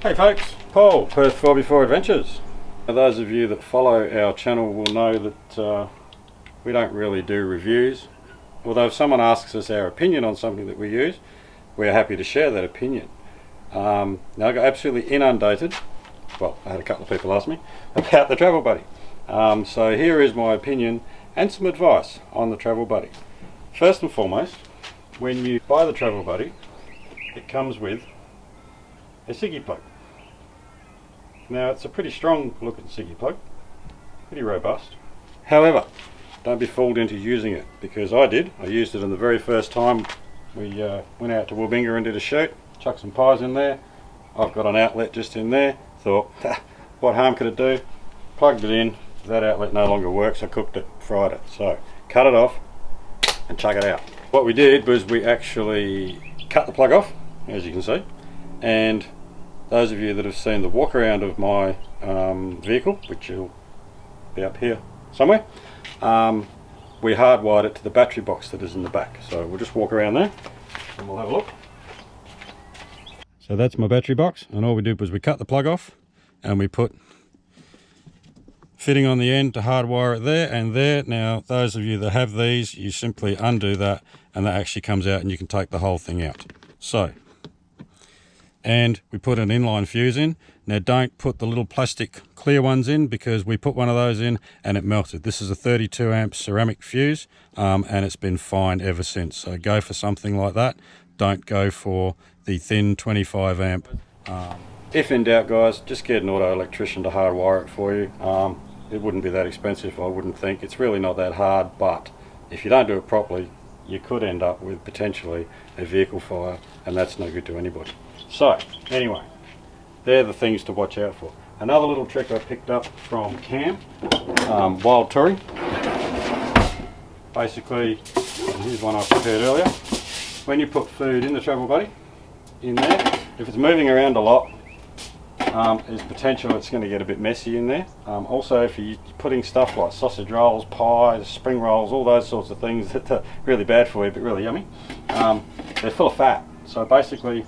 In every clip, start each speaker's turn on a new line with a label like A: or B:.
A: Hey folks, Paul, Perth FourbeeFour Adventures. Now, those of you that follow our channel will know that we don't really do reviews. Although if someone asks us our opinion on something that we use, we're happy to share that opinion. Now I got absolutely inundated, well, I had a couple of people ask me, about the Travel Buddy. So here is my opinion and some advice on the Travel Buddy. First and foremost, when you buy the Travel Buddy, it comes with a ciggy plug. Now it's a pretty strong looking ciggy plug, pretty robust. However, don't be fooled into using it, because I did. I used it in the very first time we went out to Wollbinga and did a shoot, chucked some pies in there. I've got an outlet just in there, thought what harm could it do? Plugged it in, that outlet no longer works, I cooked it, fried it. So cut it off and chuck it out. What we did was we actually cut the plug off, as you can see, and those of you that have seen the walk around of my vehicle, which will be up here somewhere, we hardwired it to the battery box that is in the back. So we'll just walk around there and we'll have a look. So that's my battery box, and all we did was we cut the plug off and we put fitting on the end to hardwire it there and there. Now those of you that have these, you simply undo that and that actually comes out and you can take the whole thing out. So, and we put an inline fuse in. Now don't put the little plastic clear ones in, because we put one of those in and it melted. This is a 32 amp ceramic fuse and it's been fine ever since. So go for something like that. Don't go for the thin 25 amp. If in doubt guys, just get an auto electrician to hardwire it for you. It wouldn't be that expensive, I wouldn't think. It's really not that hard, but if you don't do it properly, you could end up with potentially a vehicle fire, and that's no good to anybody. So anyway, they're the things to watch out for. Another little trick I picked up from Cam, Wild Touring. Basically, and here's one I prepared earlier. When you put food in the Travel Buddy, in there, if it's moving around a lot, there's potential it's going to get a bit messy in there. Also, if you're putting stuff like sausage rolls, pies, spring rolls, all those sorts of things that are really bad for you but really yummy, they're full of fat. So basically,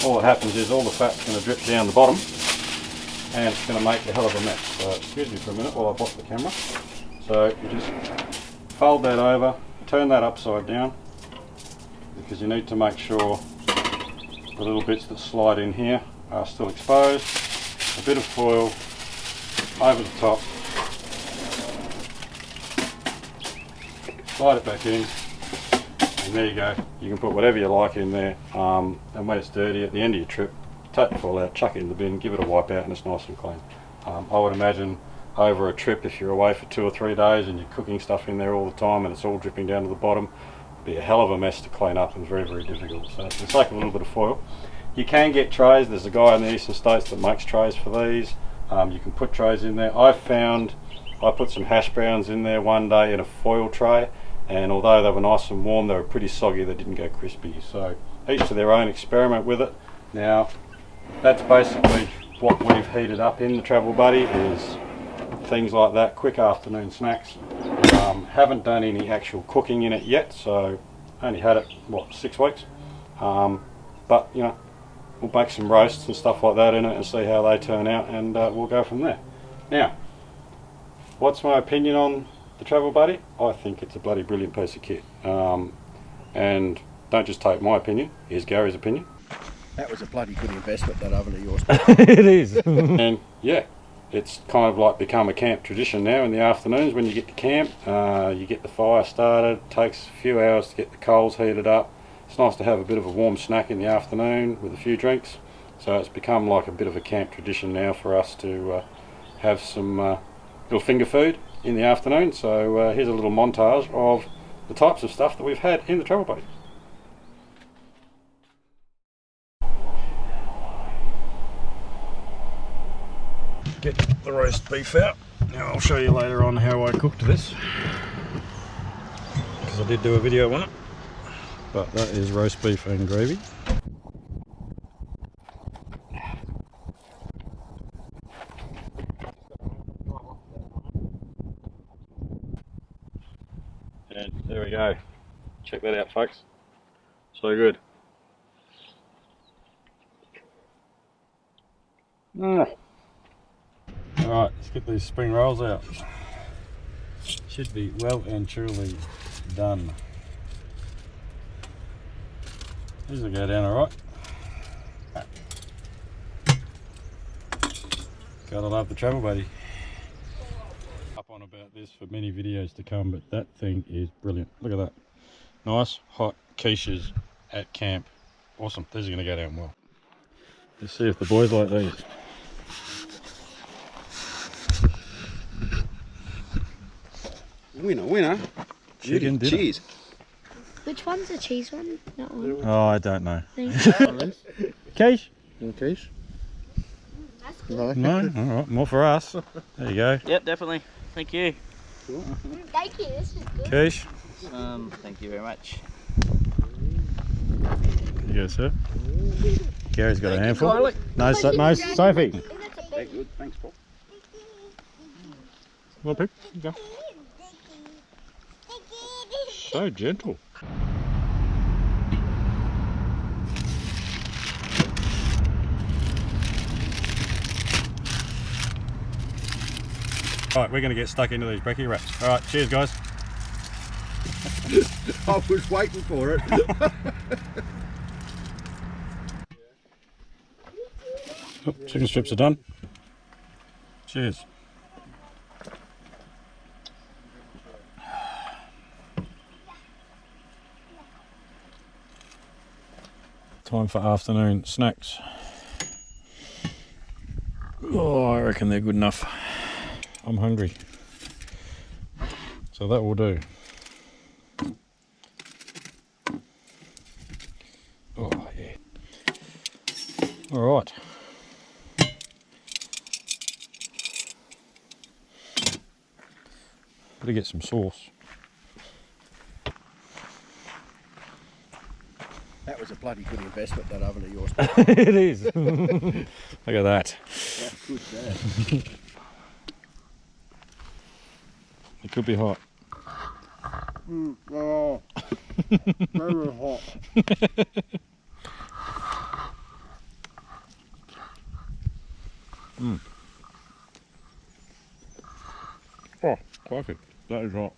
A: all that happens is all the fat's going to drip down the bottom and it's going to make a hell of a mess. So excuse me for a minute while I block the camera. So you just fold that over, turn that upside down, because you need to make sure the little bits that slide in here are still exposed. A bit of foil over the top, slide it back in, and there you go. You can put whatever you like in there, and when it's dirty at the end of your trip, take the foil out, chuck it in the bin, give it a wipe out, and it's nice and clean. I would imagine over a trip, if you're away for 2 or 3 days and you're cooking stuff in there all the time and it's all dripping down to the bottom, it'd be a hell of a mess to clean up and very, very difficult. So it's like a little bit of foil. You can get trays. There's a guy in the eastern states that makes trays for these. You can put trays in there. I put some hash browns in there one day in a foil tray, and although they were nice and warm, they were pretty soggy. They didn't go crispy. So each to their own, experiment with it. Now that's basically what we've heated up in the Travel Buddy, is things like that, quick afternoon snacks. Haven't done any actual cooking in it yet, so only had it, what, 6 weeks. But you know, we'll make some roasts and stuff like that in it and see how they turn out, and we'll go from there. Now, what's my opinion on the Travel Buddy? I think it's a bloody brilliant piece of kit. And don't just take my opinion, here's Gary's opinion.
B: That was a bloody good investment, that oven of yours.
A: It is. And yeah, it's kind of like become a camp tradition now in the afternoons when you get to camp. You get the fire started, it takes a few hours to get the coals heated up. It's nice to have a bit of a warm snack in the afternoon with a few drinks. So it's become like a bit of a camp tradition now for us to have some little finger food in the afternoon. So here's a little montage of the types of stuff that we've had in the Travel Buddy. Get the roast beef out. Now I'll show you later on how I cooked this, because I did do a video on it. But that is roast beef and gravy. And there we go. Check that out, folks. So good. Alright, let's get these spring rolls out. Should be well and truly done. These will go down alright. Gotta love the travel buddy. Up on about this for many videos to come, but that thing is brilliant. Look at that. Nice hot quiches at camp. Awesome. These are going to go down well. Let's see if the boys like these.
B: Winner.
A: Chicken dinner.
B: Cheese.
C: Which one's the cheese one? That one.
A: Oh, I don't know.
B: Quiche?
A: Quiche?
C: That's good.
A: No? Alright, more for us. There you go.
D: Yep, definitely. Thank you.
C: Thank you, this is good.
A: Quiche.
D: Thank you very much.
A: There you go, sir. Gary's got a handful.
D: Carly.
A: No, Sophie.
C: I think that's a big
B: Good, thanks, Paul.
A: Well, pick. Go. So gentle. Alright, we're going to get stuck into these brekkie wraps. Alright, cheers guys.
B: I was waiting for it.
A: Oh, chicken strips are done. Cheers. Time for afternoon snacks. Oh, I reckon they're good enough. I'm hungry. So that will do. Oh, yeah. All right. Gotta get some sauce.
B: That was a bloody good investment, that oven of yours.
A: It is. Look at that.
B: That's good, that.
A: It could be hot.
B: Oh, very hot.
A: Oh, perfect. That is hot.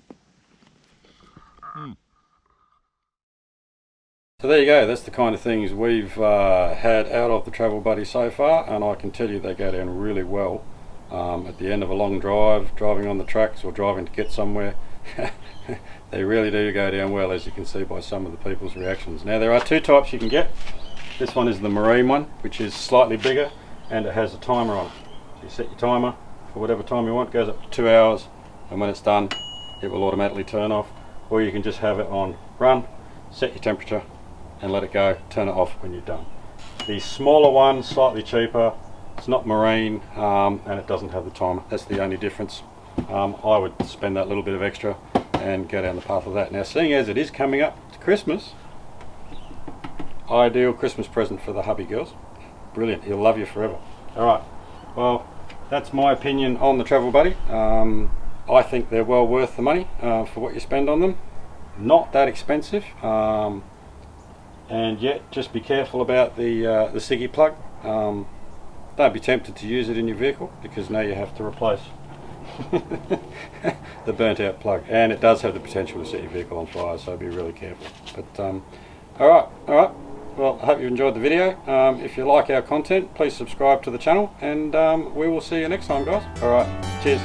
A: So there you go, that's the kind of things we've had out of the Travel Buddy so far, and I can tell you they go down really well at the end of a long drive, driving on the tracks or driving to get somewhere. They really do go down well, as you can see by some of the people's reactions. Now there are two types you can get. This one is the marine one, which is slightly bigger, and it has a timer on it. You set your timer for whatever time you want, it goes up to 2 hours, and when it's done it will automatically turn off, or you can just have it on run, set your temperature and let it go, turn it off when you're done. The smaller one, slightly cheaper, it's not marine, and it doesn't have the timer. That's the only difference. I would spend that little bit of extra and go down the path of that. Now, seeing as it is coming up to Christmas, ideal Christmas present for the hubby girls. Brilliant, he'll love you forever. Alright, well, that's my opinion on the Travel Buddy. I think they're well worth the money for what you spend on them. Not that expensive, and yet just be careful about the ciggy plug. Don't be tempted to use it in your vehicle, because now you have to replace the burnt out plug, and it does have the potential to set your vehicle on fire, so be really careful. But alright, well, I hope you enjoyed the video. If you like our content, please subscribe to the channel, and we will see you next time, guys. Alright, cheers.